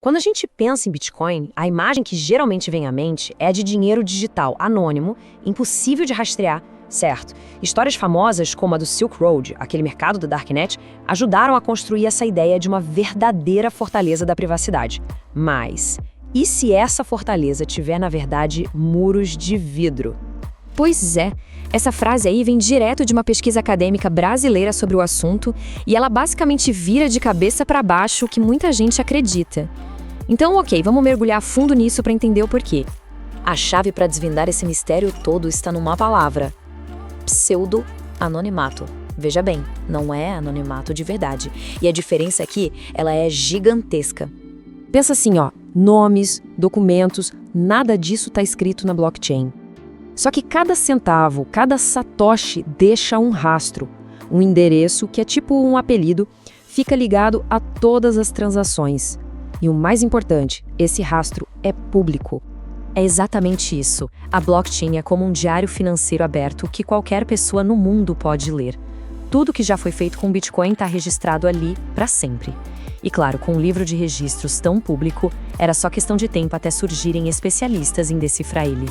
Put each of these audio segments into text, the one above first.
Quando a gente pensa em Bitcoin, a imagem que geralmente vem à mente é a de dinheiro digital anônimo, impossível de rastrear, certo? Histórias famosas como a do Silk Road, aquele mercado do Darknet, ajudaram a construir essa ideia de uma verdadeira fortaleza da privacidade. Mas, e se essa fortaleza tiver, na verdade, muros de vidro? Pois é, essa frase aí vem direto de uma pesquisa acadêmica brasileira sobre o assunto e ela basicamente vira de cabeça para baixo o que muita gente acredita. Então, ok, vamos mergulhar fundo nisso para entender o porquê. A chave para desvendar esse mistério todo está numa palavra: pseudo-anonimato. Veja bem, não é anonimato de verdade. E a diferença aqui, ela é gigantesca. Pensa assim, ó, nomes, documentos, nada disso está escrito na blockchain. Só que cada centavo, cada satoshi deixa um rastro, um endereço que é tipo um apelido, fica ligado a todas as transações. E o mais importante, esse rastro é público. É exatamente isso. A blockchain é como um diário financeiro aberto que qualquer pessoa no mundo pode ler. Tudo que já foi feito com Bitcoin está registrado ali para sempre. E claro, com um livro de registros tão público, era só questão de tempo até surgirem especialistas em decifrar ele.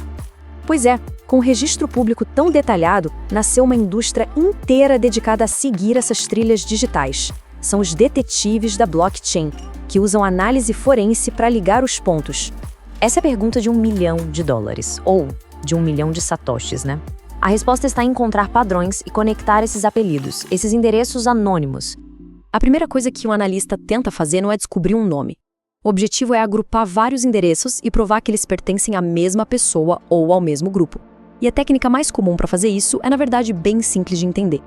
Pois é, com um registro público tão detalhado, nasceu uma indústria inteira dedicada a seguir essas trilhas digitais. São os detetives da blockchain, que usam análise forense para ligar os pontos. Essa é a pergunta de $1 milhão, ou de 1 milhão de satoshis, né? A resposta está em encontrar padrões e conectar esses apelidos, esses endereços anônimos. A primeira coisa que um analista tenta fazer não é descobrir um nome. O objetivo é agrupar vários endereços e provar que eles pertencem à mesma pessoa ou ao mesmo grupo. E a técnica mais comum para fazer isso é, na verdade, bem simples de entender.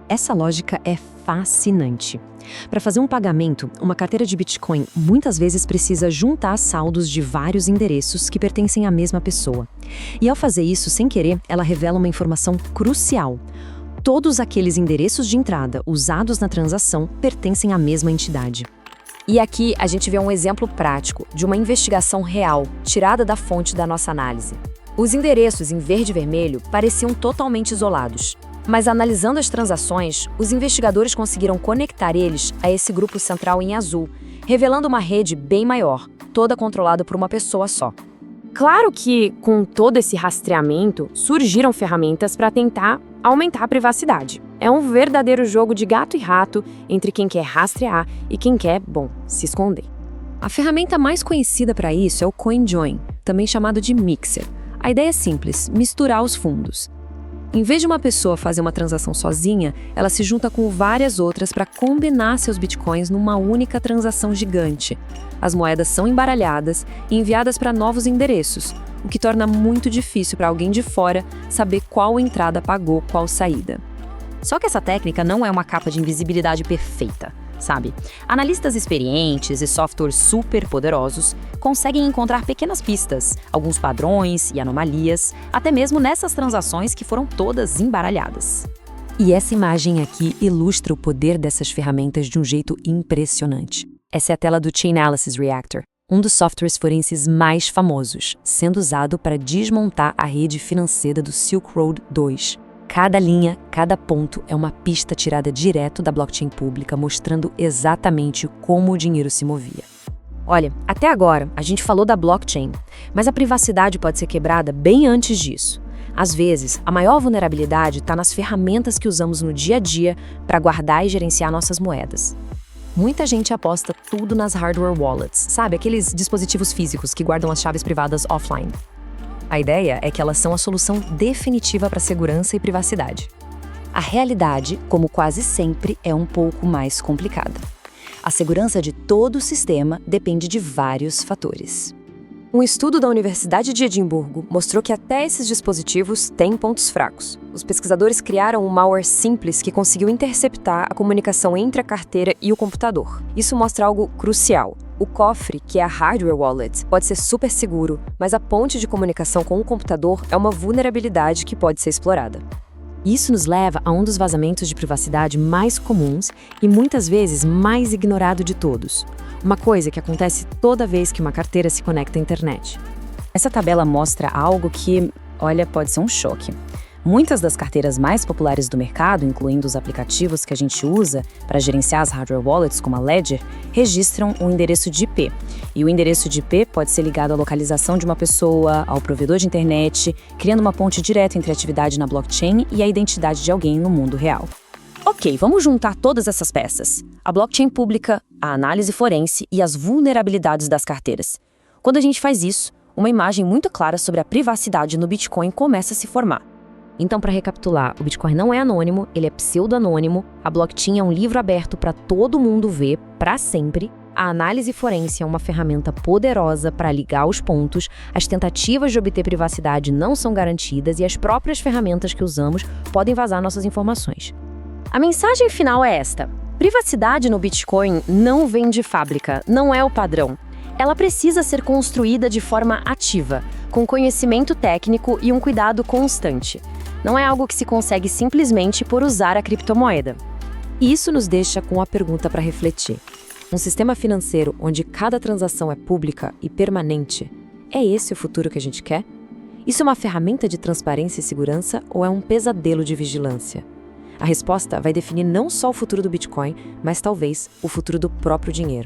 Essa lógica é fascinante. Para fazer um pagamento, uma carteira de Bitcoin muitas vezes precisa juntar saldos de vários endereços que pertencem à mesma pessoa. E ao fazer isso, sem querer, ela revela uma informação crucial. Todos aqueles endereços de entrada usados na transação pertencem à mesma entidade. E aqui a gente vê um exemplo prático de uma investigação real, tirada da fonte da nossa análise. Os endereços em verde e vermelho pareciam totalmente isolados. Mas analisando as transações, os investigadores conseguiram conectar eles a esse grupo central em azul, revelando uma rede bem maior, toda controlada por uma pessoa só. Claro que, com todo esse rastreamento, surgiram ferramentas para tentar aumentar a privacidade. É um verdadeiro jogo de gato e rato entre quem quer rastrear e quem quer, se esconder. A ferramenta mais conhecida para isso é o CoinJoin, também chamado de Mixer. A ideia é simples: misturar os fundos. Em vez de uma pessoa fazer uma transação sozinha, ela se junta com várias outras para combinar seus bitcoins numa única transação gigante. As moedas são embaralhadas e enviadas para novos endereços, o que torna muito difícil para alguém de fora saber qual entrada pagou qual saída. Só que essa técnica não é uma capa de invisibilidade perfeita, sabe? Analistas experientes e softwares super poderosos conseguem encontrar pequenas pistas, alguns padrões e anomalias, até mesmo nessas transações que foram todas embaralhadas. E essa imagem aqui ilustra o poder dessas ferramentas de um jeito impressionante. Essa é a tela do Chainalysis Reactor, um dos softwares forenses mais famosos, sendo usado para desmontar a rede financeira do Silk Road 2. Cada linha, cada ponto é uma pista tirada direto da blockchain pública, mostrando exatamente como o dinheiro se movia. Olha, até agora a gente falou da blockchain, mas a privacidade pode ser quebrada bem antes disso. Às vezes, a maior vulnerabilidade está nas ferramentas que usamos no dia a dia para guardar e gerenciar nossas moedas. Muita gente aposta tudo nas hardware wallets, sabe? Aqueles dispositivos físicos que guardam as chaves privadas offline. A ideia é que elas são a solução definitiva para segurança e privacidade. A realidade, como quase sempre, é um pouco mais complicada. A segurança de todo o sistema depende de vários fatores. Um estudo da Universidade de Edimburgo mostrou que até esses dispositivos têm pontos fracos. Os pesquisadores criaram um malware simples que conseguiu interceptar a comunicação entre a carteira e o computador. Isso mostra algo crucial. O cofre, que é a hardware wallet, pode ser super seguro, mas a ponte de comunicação com o computador é uma vulnerabilidade que pode ser explorada. Isso nos leva a um dos vazamentos de privacidade mais comuns e muitas vezes mais ignorado de todos. Uma coisa que acontece toda vez que uma carteira se conecta à internet. Essa tabela mostra algo que, olha, pode ser um choque. Muitas das carteiras mais populares do mercado, incluindo os aplicativos que a gente usa para gerenciar as hardware wallets, como a Ledger, registram um endereço de IP. E o endereço de IP pode ser ligado à localização de uma pessoa, ao provedor de internet, criando uma ponte direta entre a atividade na blockchain e a identidade de alguém no mundo real. Ok, vamos juntar todas essas peças. A blockchain pública, a análise forense e as vulnerabilidades das carteiras. Quando a gente faz isso, uma imagem muito clara sobre a privacidade no Bitcoin começa a se formar. Então, para recapitular, o Bitcoin não é anônimo, ele é pseudo-anônimo, a blockchain é um livro aberto para todo mundo ver, para sempre, a análise forense é uma ferramenta poderosa para ligar os pontos, as tentativas de obter privacidade não são garantidas e as próprias ferramentas que usamos podem vazar nossas informações. A mensagem final é esta: privacidade no Bitcoin não vem de fábrica, não é o padrão. Ela precisa ser construída de forma ativa, com conhecimento técnico e um cuidado constante. Não é algo que se consegue simplesmente por usar a criptomoeda. E isso nos deixa com a pergunta para refletir. Um sistema financeiro onde cada transação é pública e permanente, é esse o futuro que a gente quer? Isso é uma ferramenta de transparência e segurança ou é um pesadelo de vigilância? A resposta vai definir não só o futuro do Bitcoin, mas talvez o futuro do próprio dinheiro.